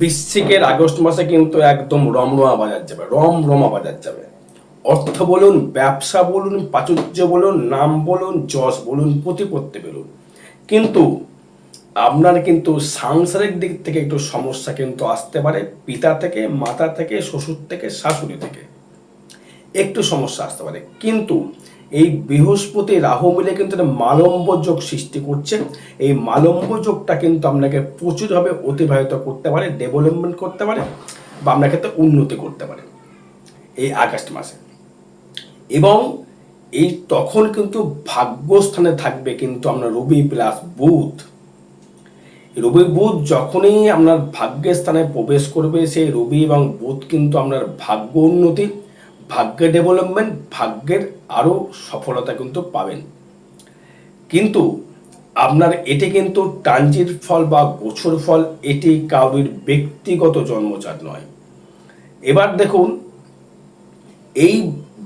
বৃশ্চিকের August মাসে কিন্তু একদম রমরমা বাজার যাবে, রমরমা বাজার যাবে। অর্থ বলুন, ব্যবসা বলুন, প্রাচুর্য বলুন, নাম বলুন, যশ বলুন, প্রতিপত্তি বলুন, কিন্তু আপনার কিন্তু সাংসারিক দিক থেকে একটু সমস্যা কিন্তু আসতে পারে। পিতা থেকে, মাতা থেকে, শ্বশুর থেকে, শাশুড়ি থেকে একটু সমস্যা আসতে পারে। কিন্তু এই বৃহস্পতি রাহু মিলে কিন্তু মালম্ব যোগ সৃষ্টি করছে। এই মালম্ব যোগটা কিন্তু আপনাকে প্রচুরভাবে অতিবাহিত করতে পারে, ডেভেলপমেন্ট করতে পারে, বা আপনার ক্ষেত্রে উন্নতি করতে পারে এই আগস্ট মাসে। এবং এই তখন কিন্তু ভাগ্যস্থানে থাকবে কিন্তু আপনার রবি প্লাস বুধ। রবি বুধ যখনই আপনার ভাগ্যের স্থানে প্রবেশ করবে, সেই রবি এবং বুধ কিন্তু আপনার ভাগ্য উন্নতি, ভাগ্যের ডেভেলপমেন্ট, ভাগ্যের আরও সফলতা কিন্তু পাবেন। কিন্তু আপনার এটি কিন্তু ট্রানজিট ফল বা গোছর ফল, এটি কারোর ব্যক্তিগত জন্মচার নয়। এবার দেখুন, এই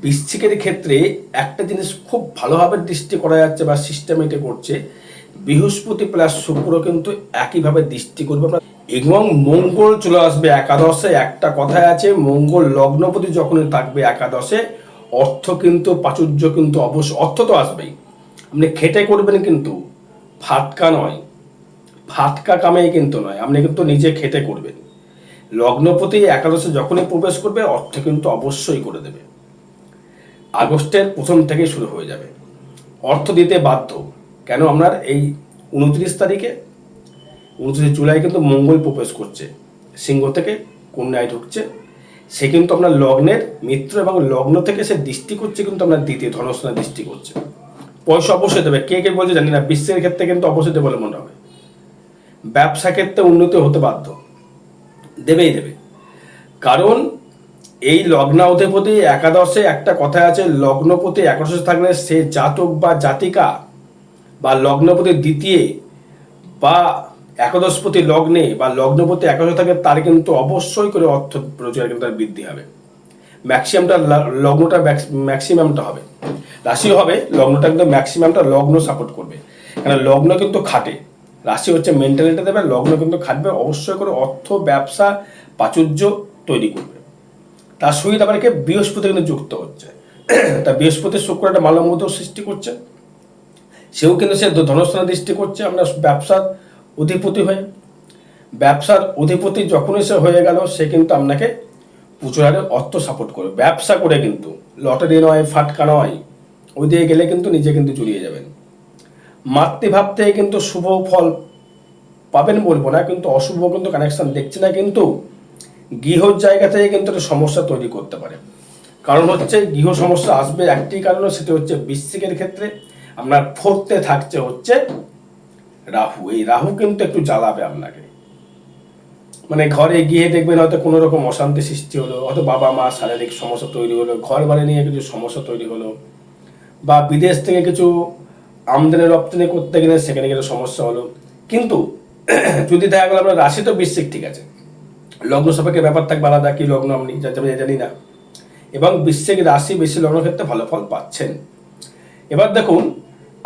বৃশ্চিকের ক্ষেত্রে একটা জিনিস খুব ভালোভাবে দৃষ্টি করা যাচ্ছে বা সিস্টেমেটিক করছে, বৃহস্পতি প্লাস শুক্র কিন্তু একইভাবে দৃষ্টি করবে এবং মঙ্গল চলে আসবে একাদশে। একটা কথায় আছে, মঙ্গল লগ্নপতি যখনই থাকবে একাদশে, অর্থ কিন্তু প্রাচুর্য কিন্তু অবশ্য, অর্থ তো আসবেই, আপনি খেটে করবেন কিন্তু ফাটকা নয়, ফাটকা কামে কিন্তু নয়, আপনি কিন্তু নিজে খেটে করবেন। লগ্নপতি একাদশে যখনই প্রবেশ করবে, অর্থ কিন্তু অবশ্যই করে দেবে। আগস্টের প্রথম থেকে শুরু হয়ে যাবে, অর্থ দিতে বাধ্য। কেন, আপনার এই 29 জুলাই কিন্তু মঙ্গল প্রবেশ করছে, সিংহ থেকে কন্যায় ঢুকছে। সে কিন্তু আপনার লগ্নের মিত্র এবং লগ্ন থেকে সে দৃষ্টি করছে কিন্তু আপনার দ্বিতীয় ধনস্থানে দৃষ্টি করছে। পয়সা অবশ্যই দেবে, কে কে বলছে জানি না, বিশ্বের ক্ষেত্রে কিন্তু অবশ্যই দেবে বলে মনে হবে। ব্যবসা ক্ষেত্রে উন্নতি হতে বাধ্য, দেবেই দেবে। কারণ এই লগ্নাধিপতি একাদশে, একটা কথা আছে, লগ্নপতি একাদশে থাকলে সে জাতক বা জাতিকা বা লগ্নপতি দ্বিতীয় বা একাদশপতি লগ্নে বা লগ্নপতি একাদশে থাকে, তার কিন্তু অবশ্যই করে অর্থ রোজগার কিন্তু তার বৃদ্ধি হবে। ম্যাক্সিমামটা লগ্নটা ম্যাক্সিমামটা হবে, রাশিও হবে, লগ্নটা কিন্তু ম্যাক্সিমামটা লগ্ন সাপোর্ট করবে। কারণ লগ্ন কিন্তু খাটে, রাশি হচ্ছে মেন্টালিটি দেবে, লগ্ন কিন্তু খাটবে, অবশ্যই করে অর্থ, ব্যবসা, প্রাচুর্য তৈরি করবে। তার সহিত আবার কি বৃহস্পতি কিন্তু যুক্ত হচ্ছে। তা বৃহস্পতি শুক্র একটা মালম্বত সৃষ্টি করছে, সেও কিন্তু সে ধনস্থানে দৃষ্টি করছে আমরা ব্যবসার অধিপতি হয়ে। ব্যবসার অধিপতি যখনই সে হয়ে গেল, সে কিন্তু আপনাকে প্রচুর হারে অর্থ সাপোর্ট করবে। ব্যবসা করে কিন্তু লটারি নয়, ফাটকা নয়, ওই দিকে গেলে কিন্তু নিজে কিন্তু জড়িয়ে যাবেন। মাতৃভাব থেকে কিন্তু শুভ ফল পাবেন বলবো না, কিন্তু অশুভ কিন্তু কানেকশন দেখছি না, কিন্তু গৃহর জায়গা থেকে কিন্তু একটা সমস্যা তৈরি করতে পারে। কারণ হচ্ছে গৃহ সমস্যা আসবে একটি কারণ, সেটি হচ্ছে বৃশ্চিকের ক্ষেত্রে আপনার ফোর্থে থাকছে হচ্ছে রাহু। এই রাহু কিন্তু একটু জ্বালাবে আপনাকে, মানে ঘরে গিয়ে দেখবেন হয়তো কোনো রকম অশান্তি সৃষ্টি হলো, হয়তো বাবা মা শারীরিক সমস্যা তৈরি হলো, ঘর বাড়ি নিয়ে কিছু সমস্যা তৈরি হলো, বা বিদেশ থেকে কিছু আমদানি রপ্তানি করতে গেলে সেখানে কিছু সমস্যা হলো। কিন্তু যদি দেখা গেল আপনার রাশি তো বৃশ্চিক, ঠিক আছে, লগ্ন সাপেক্ষে ব্যাপার থাকবে আলাদা, কি লগ্ন আপনি জানি না, এবং বৃশ্চিক রাশি বেশি লগ্ন ক্ষেত্রে ভালো ফল পাচ্ছেন। এবার দেখুন,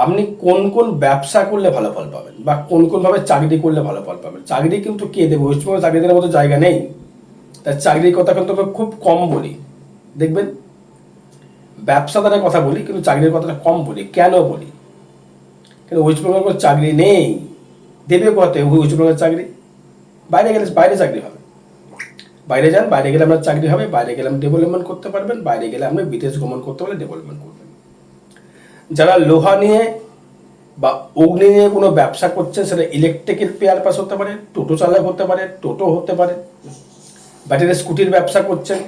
আপনি কোন কোন ব্যবসা করলে ভালো ফল পাবেন বা কোন কোন ভাবে চাকরি করলে ভালো ফল পাবেন। চাকরি কিন্তু কে দেবে, পশ্চিমবঙ্গে চাকরি দেওয়ার মতো জায়গা নেই, তাই চাকরির কথা কিন্তু আমি খুব কম বলি। দেখবেন ব্যবসাদারের কথা বলি, কিন্তু চাকরির কথাটা কম বলি। কেন বলি, কিন্তু ওয়েস্টবেঙ্গলের কোনো চাকরি নেই, দেবে কোথায় ওয়েস্টবেঙ্গলের চাকরি? বাইরে গেলে বাইরে চাকরি হবে, বাইরে যান, বাইরে গেলে আপনার চাকরি হবে, বাইরে গেলে আপনি ডেভেলপমেন্ট করতে পারবেন, বাইরে গেলে আপনি বিদেশ গমন করতে পারলে ডেভেলপমেন্ট করবেন। যারা লোহা নিয়ে বা অগ্নি নিয়ে কোনো ব্যবসা করছেন, সেটা ইলেকট্রিক্যাল পেয়ার পাস হতে পারে, টোটো চালক হতে পারে, টোটো হতে পারে, ব্যাটারি স্কুটির ব্যবসা করছেন,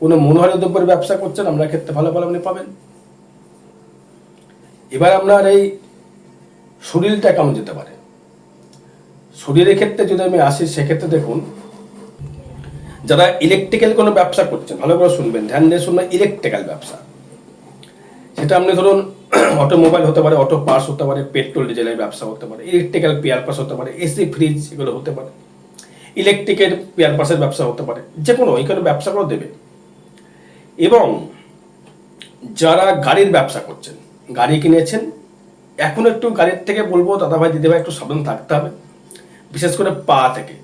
কোনো মনোহারী দ্রব্যের ব্যবসা করছেন, আপনার ক্ষেত্রে ভালো ফল আপনি পাবেন। এবার আপনার এই শরীরটা কেমন যেতে পারে, শরীরের ক্ষেত্রে যদি আমি আসি, সেক্ষেত্রে দেখুন, যারা ইলেকট্রিক্যাল কোনো ব্যবসা করছেন, ভালো করে শুনবেন, ধ্যান দিয়ে শুনবেন, ইলেকট্রিক্যাল ব্যবসা, সেটা আপনি ধরুন অটোমোবাইল হতে পারে, অটো পার্টস হতে পারে, পেট্রোল ডিজেলের ব্যবসা হতে পারে, ইলেকট্রিক্যাল পেয়ার পাস হতে পারে, এসি ফ্রিজ এগুলো হতে পারে, ইলেকট্রিকের পেয়ার পাসের ব্যবসা হতে পারে, যে কোনো এখানে ব্যবসাগুলো দেবে। এবং যারা গাড়ির ব্যবসা করছেন, গাড়ি কিনেছেন, এখন একটু গাড়ির থেকে বলবো দাদাভাই দিদিভাই একটু সাবধান থাকতে হবে, বিশেষ করে পা থেকে।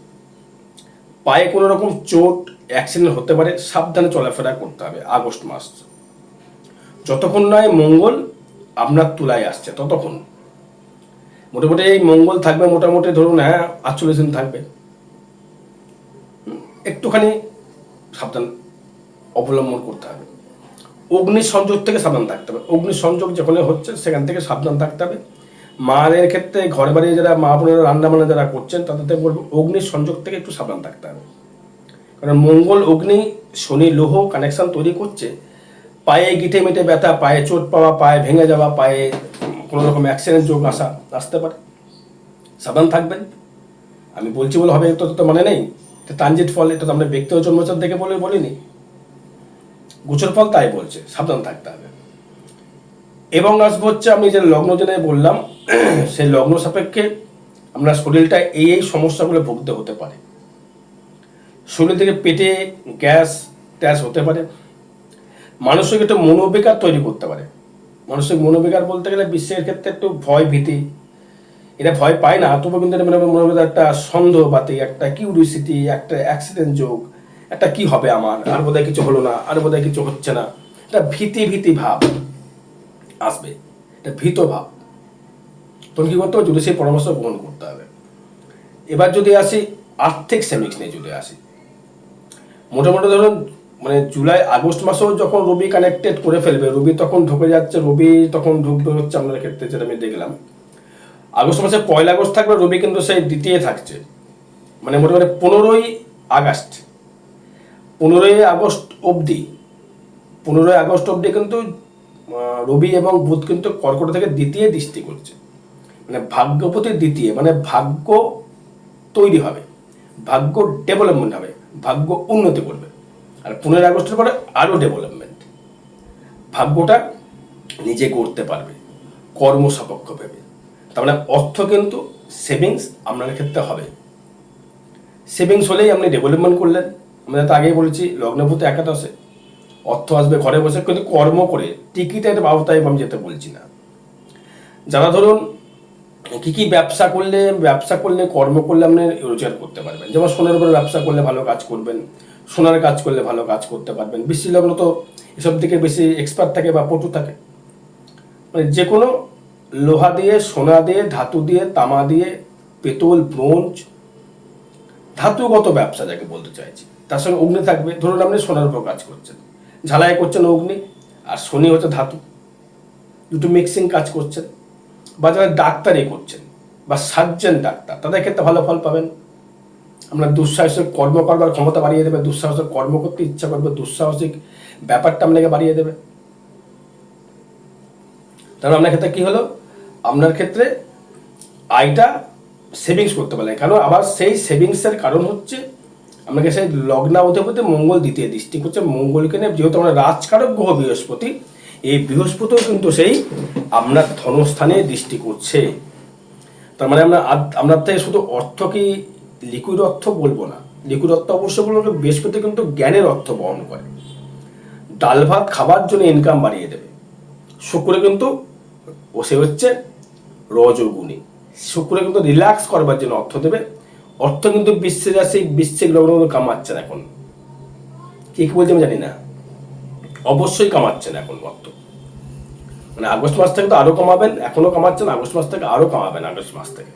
পায়ে কোনো রকম চোট অ্যাক্সিডেন্ট হতে পারে, সাবধানে চলাফেরা করতে হবে আগস্ট মাস। যতক্ষণ নয় মঙ্গল আপনার তুলায় আসছে ততক্ষণ মোটামুটি এই মঙ্গল থাকবে মোটামুটি ধরুন 48 দিন থাকবে। একটুখানি সাবধান অবলম্বন করতে হবে। অগ্নি সংযোগ থেকে সাবধান থাকতে হবে। অগ্নি সংযোগ যেখানে হচ্ছে সেখান থেকে সাবধান থাকতে হবে। মায়ের ক্ষেত্রে ঘরে বাড়ি যারা মা বোনেরা রান্না বান্না যারা করছেন তাদের বলবো অগ্নি সংযোগ থেকে একটু সাবধান থাকতে হবে। কারণ মঙ্গল অগ্নি শনি লৌহ কানেকশন তৈরি করছে। পায়ে গিটে মেটে ব্যথা, পায়ে চোট পাওয়া, পায়ে ভেঙে যাওয়া, পায়ে কোনো রকম অ্যাক্সিডেন্ট যোগ আসতে পারে। সাবধান থাকবেন। আমি বলছি বলে হবে তো মানে নেই, ট্রানজিট ফল, এটা তো আমরা ব্যক্তিগত জন্মচার দেখে বলিনি, গোচর ফল তাই বলছে, সাবধান থাকতে হবে। এবং আসবো হচ্ছে আমি যে লগ্ন জেনে বললাম সেই লগ্ন সাপেক্ষে আপনার শরীরটা এই সমস্যাগুলো ভুগতে হতে পারে। শরীর থেকে পেটে গ্যাস ট্যাস হতে পারে। মানসিক একটু মনোবিকার তৈরি করতে পারে। মানসিক মনোবিকার বলতে গেলে বিশ্বের ক্ষেত্রে একটু ভয় ভীতি, এটা ভয় পায় না তবু কিন্তু মনের মধ্যে একটা সন্দেহবাতি, একটা কিউরিওসিটি, একটা অ্যাক্সিডেন্ট যোগ, একটা কি হবে আমার, আর বোধহয় কিছু হলো না, আর বোধহয় কিছু হচ্ছে না, এটা ভীতি ভাব আসবে, এটা ভীত ভাব। তখন কি করতে হবে, জ্যোতিষীর পরামর্শ গ্রহণ করতে হবে। এবার যদি আসি আর্থিক সেভিংস নিয়ে যদি আসি, মোটামুটি ধরুন মানে জুলাই আগস্ট মাসেও যখন রবি কানেক্টেড করে ফেলবে, রবি তখন ঢুকে যাচ্ছে, রবি তখন ঢুকবে হচ্ছে আপনার ক্ষেত্রে যেটা আমি দেখলাম আগস্ট মাসে 1 আগস্ট থাকবে রবি, কিন্তু সেই দ্বিতীয় থাকছে, মানে মোটামুটি 15ই আগস্ট 15ই আগস্ট অবধি কিন্তু রবি এবং বুধ কিন্তু কর্কট থেকে দ্বিতীয় দৃষ্টি করছে, মানে ভাগ্যপতি দ্বিতীয়, মানে ভাগ্য তৈরি হবে, ভাগ্য ডেভেলপমেন্ট হবে, ভাগ্য উন্নতি করবে। আর 15 আগস্টের পরে আরও ডেভেলপমেন্ট, ভাগ্যটা নিজে করতে পারবে কর্মসাপেক্ষ ভেবে। তার মানে অর্থ কিন্তু সেভিংস আপনার ক্ষেত্রে হবে। সেভিংস হলেই আপনি ডেভেলপমেন্ট করলেন। আমরা তো আগেই বলেছি লগ্নপতি একাদশে অর্থ আসবে ঘরে বসে, কিন্তু কর্ম করে, টিকিটের আওতায় আমি যেতে বলছি না। যারা ধরুন কি ব্যবসা করলে কর্ম করলে আপনি রোজগার করতে পারবেন। যেমন সোনার উপরে ব্যবসা করলে ভালো কাজ করবেন, সোনার কাজ করলে ভালো কাজ করতে পারবেন। বৃশ্চিক লগ্ন তো এসব দিকে বেশি এক্সপার্ট থাকে বা পটু থাকে। মানে যে কোনো লোহা দিয়ে, সোনা দিয়ে, ধাতু দিয়ে, তামা দিয়ে, পেতল, ব্রোঞ্জ, ধাতুগত ব্যবসা যাকে বলতে চাইছি, তার সঙ্গে অগ্নি থাকবে। ধরুন আপনি সোনার উপর কাজ করছেন, ঝালাই করছেন অগ্নি, আর শনি হচ্ছে ধাতু, দুটো মিক্সিং কাজ করছেন। বা যারা ডাক্তারি করছেন বা সার্জেন ডাক্তার, তাদের ক্ষেত্রে ভালো ফল পাবেন। আপনার দুঃসাহসিক কর্ম করবার ক্ষমতা বাড়িয়ে দেবে, দুঃসাহসিক কর্ম করতে ইচ্ছা করবে, দুঃসাহসিক ব্যাপারটা আপনাকে বাড়িয়ে দেবে। তাহলে আপনার ক্ষেত্রে কি হলো, আপনার ক্ষেত্রে আয়টা সেভিংস করতে পারলেন। কারণ আবার সেই সেভিংসের কারণ হচ্ছে আপনাকে সেই লগ্নাধিপতি মঙ্গল দ্বিতীয় দৃষ্টি করছে। মঙ্গলকে নিয়ে যেহেতু আমরা রাজকারক গ্রহ বৃহস্পতি, এই বৃহস্পতিও কিন্তু সেই আপনার ধনস্থানে দৃষ্টি করছে। তার মানে আপনার থেকে শুধু অর্থ কি লিকুইড অর্থ বলবো না, লিকুইড অর্থ অবশ্যই বলবো, বৃহস্পতি কিন্তু জ্ঞানের অর্থ বহন করে। ডাল ভাত খাবার জন্য ইনকাম বাড়িয়ে দেবে। শুক্র কিন্তু সে হচ্ছে রজগুণী, শুক্র কিন্তু রিল্যাক্স করবার জন্য অর্থ দেবে। অর্থ কিন্তু বিশ্বের লগ্ন কামাচ্ছেন এখন, কি বলছে আমি জানি না, অবশ্যই কামাচ্ছেন এখন অর্থ। মানে আগস্ট মাস থেকে তো আরো কামাবেন, এখনো কামাচ্ছেন, আগস্ট মাস থেকে আরো কামাবেন। আগস্ট মাস থেকে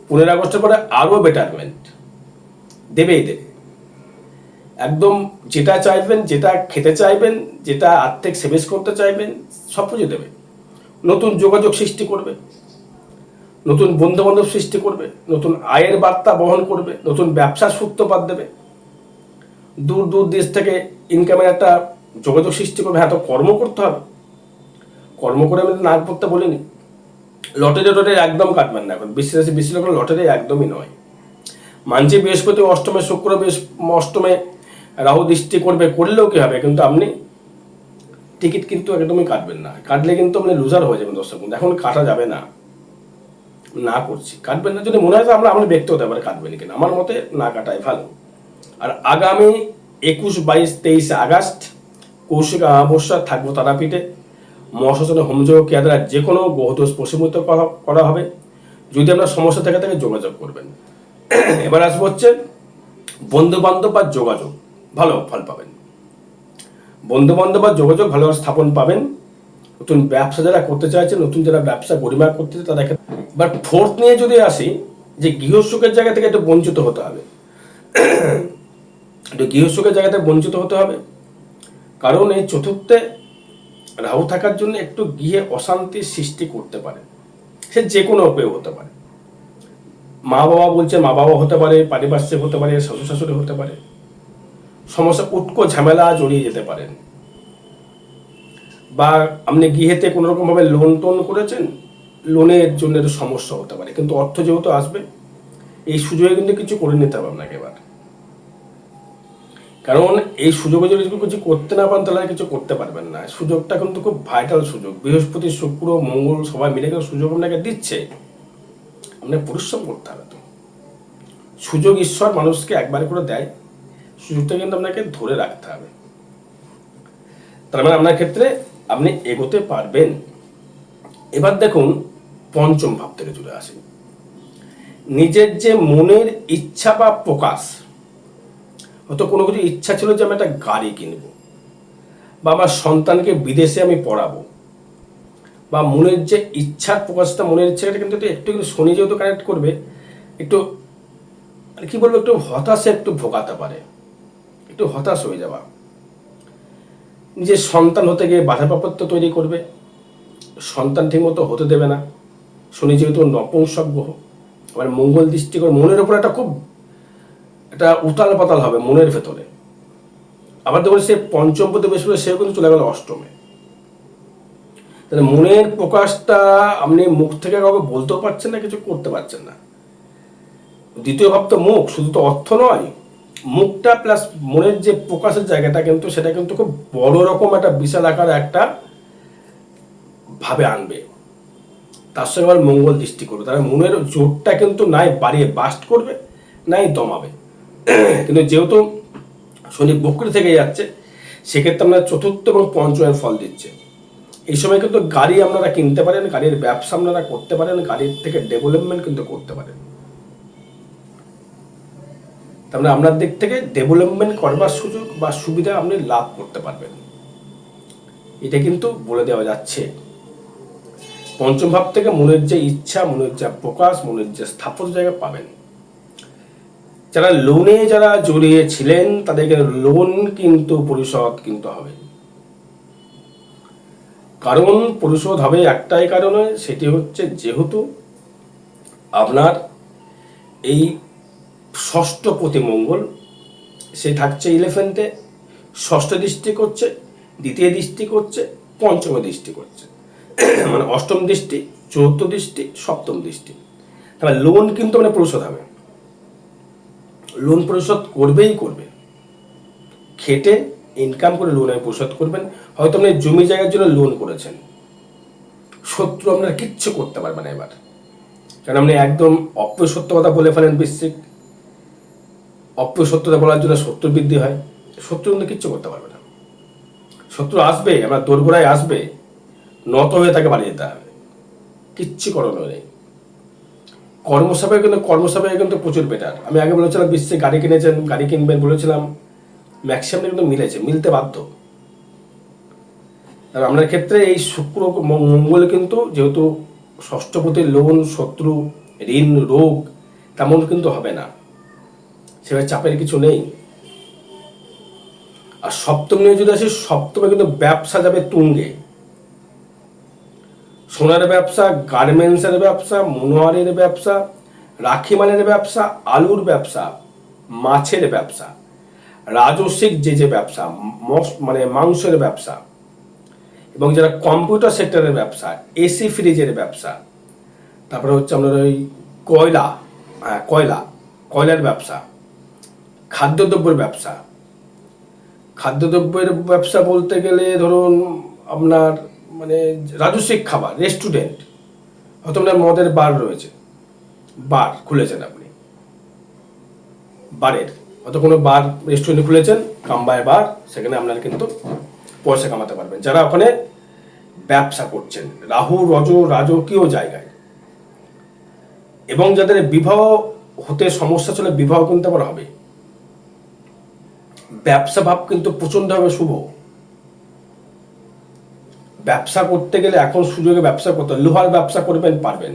15 আগস্টের পরে আরো বেটারমেন্ট দেবে। একদম যেটা চাইবেন, যেটা খেতে চাইবেন, যেটা আর্থিক সেভিংস করতে চাইবেন, সব কিছু দেবে। নতুন যোগাযোগ সৃষ্টি করবে, নতুন বন্ধু বান্ধব সৃষ্টি করবে, নতুন আয়ের বার্তা বহন করবে, নতুন ব্যবসার সূত্রপাত দেবে, দূর দূর দেশ থেকে ইনকামের একটা যোগাযোগ সৃষ্টি করবে। হ্যাঁ, তো কর্ম করতে হবে, কর্ম করে আমি না করতে বলিনি। লটারি একদম কাটবেন না এখন, বিশ্ব লগ্ন লটারি একদমই নয়। মানছি বৃহস্পতি অষ্টমে, শুক্র অষ্টমে রাহু দৃষ্টি করবে, করলেও কি হবে, কিন্তু আপনি টিকিট কিন্তু একদমই কাটবেন না। কাটলে কিন্তু আপনি লুজার হয়ে যাবেন দর্শক বন্ধু। এখন কাটা যাবে না, না করছি, কাটবেন না। যদি মনে হয় আমরা ব্যক্তি হতে পারে কাটবেন কিনা, আমার মতে না কাটাই ভালো। আর আগামী 21, 22, 23 আগস্ট কৌশিক অমাবস্যা থাকবো তারাপীঠে। মহাশ্মশানে হোমযোগ ক্রিয়া দ্বারা যে কোনো গ্রহদোষ প্রশমিত করা হবে। যদি আপনার সমস্যা থেকে যোগাযোগ করবেন। এবার আসবো হচ্ছে বন্ধু বান্ধব বা যোগাযোগ ভালো ফল পাবেন, বন্ধু বান্ধব বা যোগাযোগ ভালো স্থাপন পাবেন। নতুন ব্যবসা যারা করতে চাইছে, নতুন যারা ব্যবসা পরিমাণ করতে চায় তাদের ক্ষেত্রে। এবার ফোর্থ নিয়ে যদি আসি, যে গৃহসুখের জায়গা থেকে একটু বঞ্চিত হতে হবে, একটু গৃহসুখের জায়গা থেকে বঞ্চিত হতে হবে। কারণ এই চতুর্থে রাহু থাকার জন্য একটু গৃহে অশান্তির সৃষ্টি করতে পারে, সে যে কোনো উপায়ে হতে পারে। মা বাবা বলছে, মা বাবা হতে পারে, পারিপার্শ্বিক হতে পারে, শ্বশুর শাশুড়ি হতে পারে, সমস্যা উটকো ঝামেলা জড়িয়ে যেতে পারেন। বা আপনি গৃহেতে কোনো রকমভাবে লোন টোন করেছেন, লোনের জন্য একটু সমস্যা হতে পারে, কিন্তু অর্থ যেহেতু আসবে এই সুযোগে কিন্তু কিছু করে নিতে হবে আপনাকে এবার। কারণ এই সুযোগে যদি কিছু করতে না পারেন তাহলে কিছু করতে পারবেন না। সুযোগটা কিন্তু খুব ভাইটাল সুযোগ, বৃহস্পতি শুক্র মঙ্গল সবাই মিলে কিন্তু সুযোগ আপনাকে দিচ্ছে, আপনাকে পরিশ্রম করতে হবে। তো সুযোগ ঈশ্বর মানুষকে একবার করে দেয়, সুযোগটা কিন্তু আপনাকে ধরে রাখতে হবে। তার মানে আপনার ক্ষেত্রে আপনি এগোতে পারবেন। এবার দেখুন পঞ্চম ভাব থেকে চলে আসি, নিজের যে মনের ইচ্ছা বা প্রকাশ, হয়তো কোনো কিছু ইচ্ছা ছিল যে আমি একটা গাড়ি কিনবো, বা আমার সন্তানকে বিদেশে আমি পড়াবো, বা মনের যে ইচ্ছার প্রকাশটা, মনের ইচ্ছাটা কিন্তু একটু শনি যেহেতু কানেক্ট করবে, একটু কি বলবো, একটু হতাশে একটু ভোগাতে পারে, একটু হতাশ হয়ে যাওয়া। নিজের সন্তান হতে গিয়ে বাধাপ্রাপ্ত তৈরি করবে, সন্তান ঠিকমতো হতে দেবে না। শনি যেহেতু নপুংসক গ্রহ, আবার মঙ্গল দৃষ্টি করে মনের উপর একটা উতাল পাতাল হবে মনের ভেতরে। আবার দেখুন সে পঞ্চমপতি বৃহস্পতি, সেও কিন্তু চলে গেল অষ্টমে। তাহলে মনের প্রকাশটা আপনি মুখ থেকে কাউকে বলতেও পারছেন না, কিছু করতে পারছেন না। দ্বিতীয় ভাব তো মুখ, শুধু তো অর্থ নয়, মুখটা প্লাস মনের যে প্রকাশের জায়গাটা কিন্তু সেটা কিন্তু খুব বড় রকম একটা বিশাল আকার একটা ভাবে আনবে। তার সঙ্গে আবার মঙ্গল দৃষ্টি করবে, তার মনের জোরটা কিন্তু নাই বাড়িয়ে বাস্ট করবে, নাই দমাবে। কিন্তু যেহেতু শনি বক্রী থেকে যাচ্ছে, সেক্ষেত্রে আপনার চতুর্থ এবং পঞ্চমের ফল দিচ্ছে। এই সময় কিন্তু গাড়ি আপনারা কিনতে পারেন, গাড়ির ব্যবসা আপনারা করতে পারেন, গাড়ির থেকে ডেভেলপমেন্ট কিন্তু করতে পারেন। তার মানে আপনার দিক থেকে ডেভেলপমেন্ট করবার সুযোগ বা সুবিধা আপনি লাভ করতে পারবেন, এটা কিন্তু বলে দেওয়া যাচ্ছে। পঞ্চম ভাব থেকে মনের যে ইচ্ছা, মনের যে প্রকাশ, মনের যে স্থাপন জায়গা পাবেন। যারা লোনে যারা জড়িয়ে ছিলেন তাদেরকে লোন কিন্তু পরিশোধ কিন্তু হবে। কারণ পরিশোধ হবে একটাই কারণে, সেটি হচ্ছে যেহেতু আপনার এই ষষ্ঠপতি মঙ্গল সে থাকছে 11-এ, ষষ্ঠ দৃষ্টি করছে, দ্বিতীয় দৃষ্টি করছে, পঞ্চম দৃষ্টি করছে, মানে অষ্টম দৃষ্টি, চতুর্থ দৃষ্টি, সপ্তম দৃষ্টি। তাহলে লোন কিন্তু মানে পরিশোধ হবে, লোন পরিশোধ করবেই করবে। খেটে ইনকাম করে লোন পরিশোধ করবেন। হয়তো আপনি জমি জায়গার জন্য লোন করেছেন, শত্রু আপনারা কিচ্ছু করতে পারবে না এবার, কারণ আপনি একদম অপ্রিয় সত্য কথা বলে ফেলেন। বৃশ্চিক অপ্রিয় সত্যতা বলার জন্য শত্রু বৃদ্ধি হয়, শত্রু কিন্তু কিচ্ছু করতে পারবে না। শত্রু আসবে, আমরা দোরগোড়ায় আসবে, নত হয়ে তাকে বাড়িয়ে যেতে হবে, কিচ্ছু করণীয় নেই। কর্মসাপেক্ষে কিন্তু প্রচুর বেটার। আমি আগে বলেছিলাম বিশ্বে গাড়ি কিনেছেন, গাড়ি কিনবেন বলেছিলাম, ম্যাক্সিমাম কিন্তু মিলেছে, মিলতে বাধ্য। আর আপনার ক্ষেত্রে এই শুক্র মঙ্গল কিন্তু যেহেতু ষষ্ঠপতির লোন, শত্রু, ঋণ, রোগ তেমন কিন্তু হবে না, সেভাবে চাপের কিছু নেই। আর সপ্তম নিয়ে যদি আসি, সপ্তমে কিন্তু ব্যবসা যাবে তুঙ্গে। সোনার ব্যবসা, গার্মেন্টসের ব্যবসা, মনোহারের ব্যবসা, রাখি মালের ব্যবসা, আলুর ব্যবসা, মাছের ব্যবসা, রাজস্বিক যে ব্যবসা, মানে মাংসের ব্যবসা, এবং যারা কম্পিউটার সেক্টরের ব্যবসা, এসি ফ্রিজের ব্যবসা, তারপরে হচ্ছে আপনার ওই কয়লার ব্যবসা, খাদ্যদ্রব্যের ব্যবসা। খাদ্যদ্রব্যের ব্যবসা বলতে গেলে ধরুন আপনার মানে রাজস্বিক খাবার, রেস্টুরেন্ট, হয়তো আপনার মদের বার রয়েছে, বার খুলেছেন আপনি, বারের হয়তো কোনো বার রেস্টুরেন্ট খুলেছেন, কামবায় বার, সেখানে আপনার কিন্তু পয়সা কামাতে পারবেন যারা ওখানে ব্যবসা করছেন রাহু রাজকীয় জায়গায়। এবং যাদের বিবাহ হতে সমস্যা ছিল, বিবাহ কিন্তু আবার হবে, ব্যবসা ভাব কিন্তু প্রচণ্ডভাবে শুভ। ব্যবসা করতে গেলে এখন সুযোগে ব্যবসা করতে, লোহার ব্যবসা করবেন পারবেন,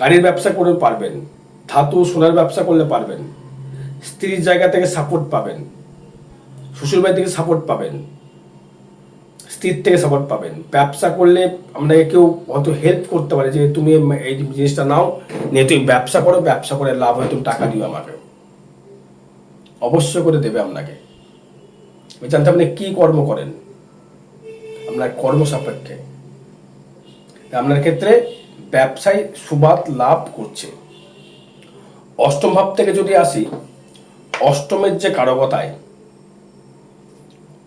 গাড়ির ব্যবসা করবেন পারবেন, ধাতু সোনার ব্যবসা করলে পারবেন, স্ত্রীর জায়গা থেকে সাপোর্ট পাবেন, শ্বশুরবাড়ি থেকে সাপোর্ট পাবেন, স্ত্রীর থেকে সাপোর্ট পাবেন। ব্যবসা করলে আপনাকে কেউ হয়তো হেল্প করতে পারে যে তুমি এই জিনিসটা নাও, নিয়ে তুমি ব্যবসা করো, ব্যবসা করে লাভ হয় তুমি টাকা দিও আমাকে, অবশ্যই করে দেবে আপনাকে। জানতে আপনি কি কর্ম করেন, আপনার কর্ম সাপেক্ষে। আপনার ক্ষেত্রে ব্যবসায় সুবাদ লাভ করছে। অষ্টম ভাব থেকে যদি আসি, অষ্টমের যে কারকতায়,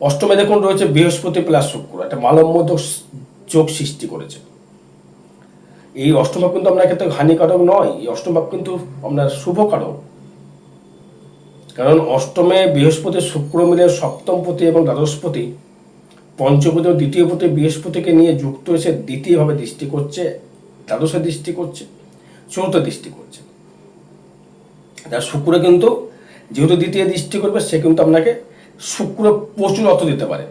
অষ্টমে দেখুন রয়েছে বৃহস্পতি প্লাস শুক্র, একটা মালম্য যোগ সৃষ্টি করেছে। এই অষ্টম ভাব কিন্তু আপনার ক্ষেত্রে হানিকারক নয়, এই অষ্টম ভাব কিন্তু আপনার শুভ কারক। কারণ অষ্টমে বৃহস্পতি শুক্র মিলে সপ্তমপতি এবং দ্বাদশপতি, পঞ্চপতি ও দ্বিতীয় পতি বৃহস্পতিকে নিয়ে যুক্ত এসে দ্বিতীয়ভাবে দৃষ্টি করছে, দ্বাদশে দৃষ্টি করছে, চতুর্থ দৃষ্টি করছে। তার শুক্র কিন্তু যেহেতু দ্বিতীয় দৃষ্টি করবে, সে কিন্তু আপনাকে শুক্র প্রচুর অর্থ দিতে পারে।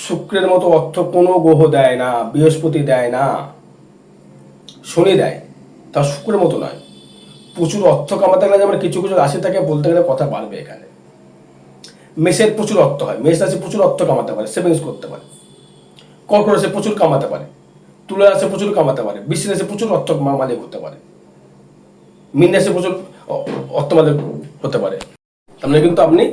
শুক্রের মতো অর্থ কোনো গ্রহ দেয় না, বৃহস্পতি দেয় না, শনি দেয়, তা শুক্রের মতো নয়। প্রচুর অর্থ কামাতে গেলে যেমন কিছু কিছু রাশি থাকে বলতে গেলে কথা বাড়বে এখানে। মেষের প্রচুর অর্থ হয়, মেষ রাশি প্রচুর অর্থ কামাতে পারে, সেভিংস করতে পারে। কর্কট রাশি প্রচুর কামাতে পারে, তুলা রাশি প্রচুর কামাতে পারে, বৃশ্চিক রাশি প্রচুর অর্থ মালিক হতে পারে, মীন রাশি প্রচুর অর্থ মালিক হতে পারে। তাহলে কিন্তু আপনি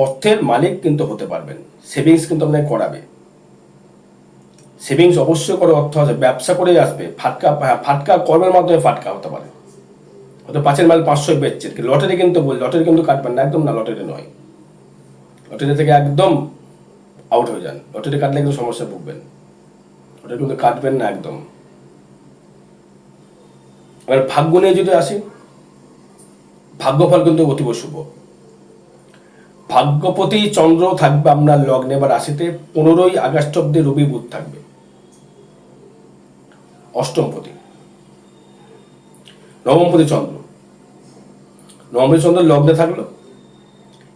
অর্থের মালিক কিন্তু হতে পারবেন। সেভিংস কিন্তু আপনাকে করাবে, সেভিংস অবশ্যই করে অর্থ আছে, ব্যবসা করেই আসবে। ফাটকা কর্মের মাধ্যমে ফাটকা হতে পারে, হয়তো 5-এর মাল 500 বেচছেন, লটারি কিন্তু লটারি কিন্তু কাটবেন না, একদম না, লটারি নয়। লটারি থেকে একদম আউট হয়ে যান, লটারি কাটলে কিন্তু সমস্যা ভুগবেন, লটারি কিন্তু কাটবেন না একদম। এবার ভাগ্য নিয়ে যদি আসি, ভাগ্যফল কিন্তু অতীব শুভ। ভাগ্যপতি চন্দ্র থাকবে আপনার লগ্নে বা রাশিতে, 15ই আগস্ট অব্দি রবি বুধ থাকবে অষ্টমপতি। নবমপতি চন্দ্র, নবমপতি চন্দ্র লগ্নে থাকলো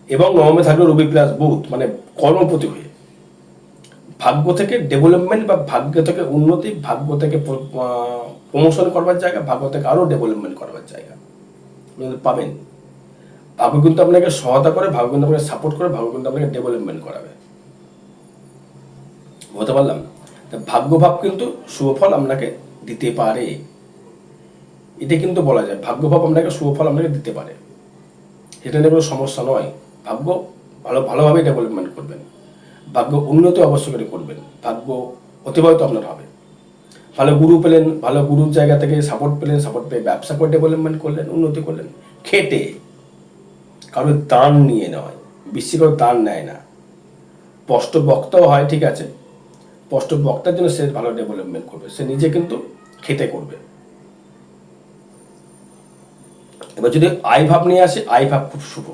এবং নবমে থাকলো রবি প্লাস বুধ, মানে কর্মপতি হয়ে। ভাগ্য থেকে ডেভেলপমেন্ট বা ভাগ্য থেকে উন্নতি, ভাগ্য থেকে প্রমোশন করবার জায়গা, ভাগ্য থেকে আরো ডেভেলপমেন্ট করবার জায়গা পাবেন। ভাগ্য কিন্তু আপনাকে সহায়তা করে, ভাগ্য কিন্তু আপনাকে সাপোর্ট করে, ভাগ্য কিন্তু আপনাকে ডেভেলপমেন্ট করাবে। বলতে পারলাম? ভাগ্যভাব কিন্তু শুভ ফল আপনাকে দিতে পারে, এটা কিন্তু বলা যায়। ভাগ্যভাব আপনাকে শুভ ফল আপনাকে দিতে পারে, এটা নিয়ে কোনো সমস্যা নয়। ভাগ্য ভালোভাবে ডেভেলপমেন্ট করবেন, ভাগ্য উন্নতি অবশ্য করে করবেন, ভাগ্য অতিবাহিত আপনার হবে। ভালো গুরু পেলেন, ভালো গুরুর জায়গা থেকে সাপোর্ট পেলেন, সাপোর্ট পেয়ে ব্যবসা করে ডেভেলপমেন্ট করলেন, উন্নতি করলেন, খেটে, কারোর দান নিয়ে নয়। বিশ্বে কারোর দান নেয় না। স্পষ্ট বক্তাও হয়, ঠিক আছে, স্পষ্ট বক্তার জন্য সে ভালো ডেভেলপমেন্ট করবে, সে নিজে কিন্তু খেতে করবে। এবার যদি আয় ভাব নিয়ে আসে, আয় ভাব খুব শুভ।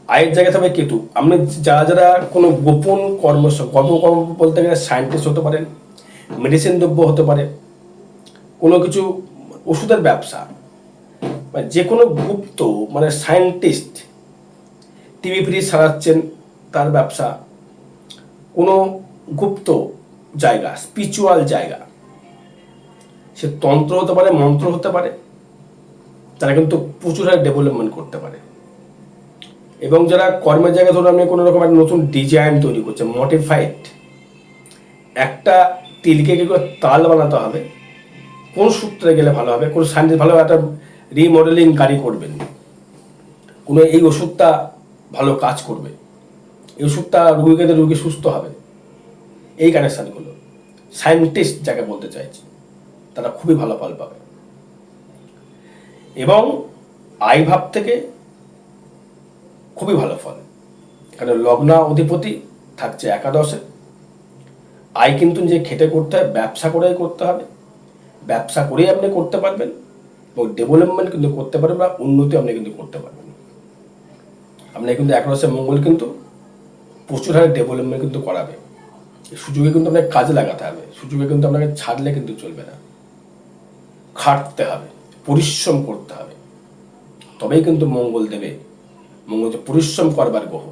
আয়ের জায়গা থাকবে কেতু। আপনি যারা যারা কোনো গোপন কর্ম বলতে গেলে সায়েন্টিস্ট হতে পারেন, মেডিসিন দ্রব্য হতে পারে, কোনো কিছু ওষুধের ব্যবসা, মানে যে কোনো গুপ্ত, মানে সায়েন্টিস্ট, টিভি ফ্রিজ সারাচ্ছেন তার ব্যবসা, কোনো গুপ্ত জায়গা, স্পিরিচুয়াল জায়গা, সে তন্ত্র হতে পারে, মন্ত্র হতে পারে, তারা কিন্তু প্রচুর হারে ডেভেলপমেন্ট করতে পারে। এবং যারা কর্মের জায়গায় ধরুন আপনি কোনো রকম একটা নতুন ডিজাইন তৈরি করছেন, মডিফাইড একটা তিলকে কি করে তাল বানাতে হবে, কোন সূত্রে গেলে ভালো হবে, কোন সায়েন্স ভালো একটা রিমডেলিং গাড়ি করবেন, কোনো এই ওষুধটা ভালো কাজ করবে, এই ওষুধটা রুগী সুস্থ হবে, এই কানেকশানগুলো সায়েন্টিস্ট যাকে বলতে চাইছি, তারা খুবই ভালো ফল পাবে। এবং আয় ভাব থেকে খুবই ভালো ফল, কারণ লগ্না অধিপতি থাকছে একাদশে। আয় কিন্তু যে খেটে করতে হয়, ব্যবসা করেই করতে হবে, ব্যবসা করেই আপনি করতে পারবেন এবং ডেভেলপমেন্ট কিন্তু করতে পারবেন বা উন্নতি আপনি কিন্তু করতে পারবেন। আপনি কিন্তু একাদশে মঙ্গল কিন্তু প্রচুর হারে ডেভেলপমেন্ট কিন্তু করাবে। সুযোগে কিন্তু আপনাকে কাজে লাগাতে হবে, সুযোগে কিন্তু আপনাকে ছাড়লে কিন্তু চলবে না, খাটতে হবে, পরিশ্রম করতে হবে, তবেই কিন্তু মঙ্গল দেবে। মঙ্গল হচ্ছে পরিশ্রম করবার গ্রহ।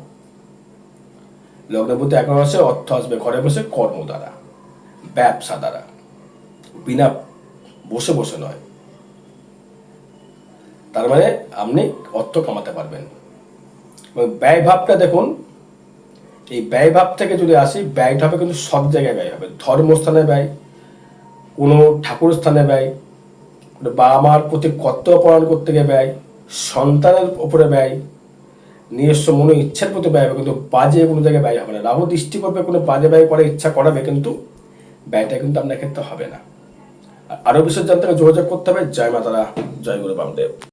লগ্নের প্রতি একাদশে অর্থ আসবে ঘরে বসে, কর্ম দ্বারা, ব্যবসা দ্বারা, বিনা বসে বসে নয়। তার মানে আপনি অর্থ কামাতে পারবেন। এবং ব্যয় ভাবটা দেখুন, এই ব্যয় ভাব থেকে যদি আসি, ব্যয়টা হবে কিন্তু সব জায়গায় ব্যয় হবে। ধর্মস্থানে ব্যয়, কোনো ঠাকুর স্থানে ব্যয়, বাবা মার প্রতি কর্তব্য পালন করতে গিয়ে ব্যয়, সন্তানের উপরে ব্যয়, নিজস্ব মনে ইচ্ছার প্রতি ব্যয় হবে, কিন্তু বাজে কোনো জায়গায় ব্যয় হবে না। রাহু দৃষ্টি করবে, কোনো বাজে ব্যয় করার ইচ্ছা করাবে, কিন্তু ব্যয়টা কিন্তু আপনার ক্ষেত্রে হবে না। আরও বিশেষ জানতে যোগাযোগ করতে হবে। জয় মাতারা, জয় গুরু বামদেব।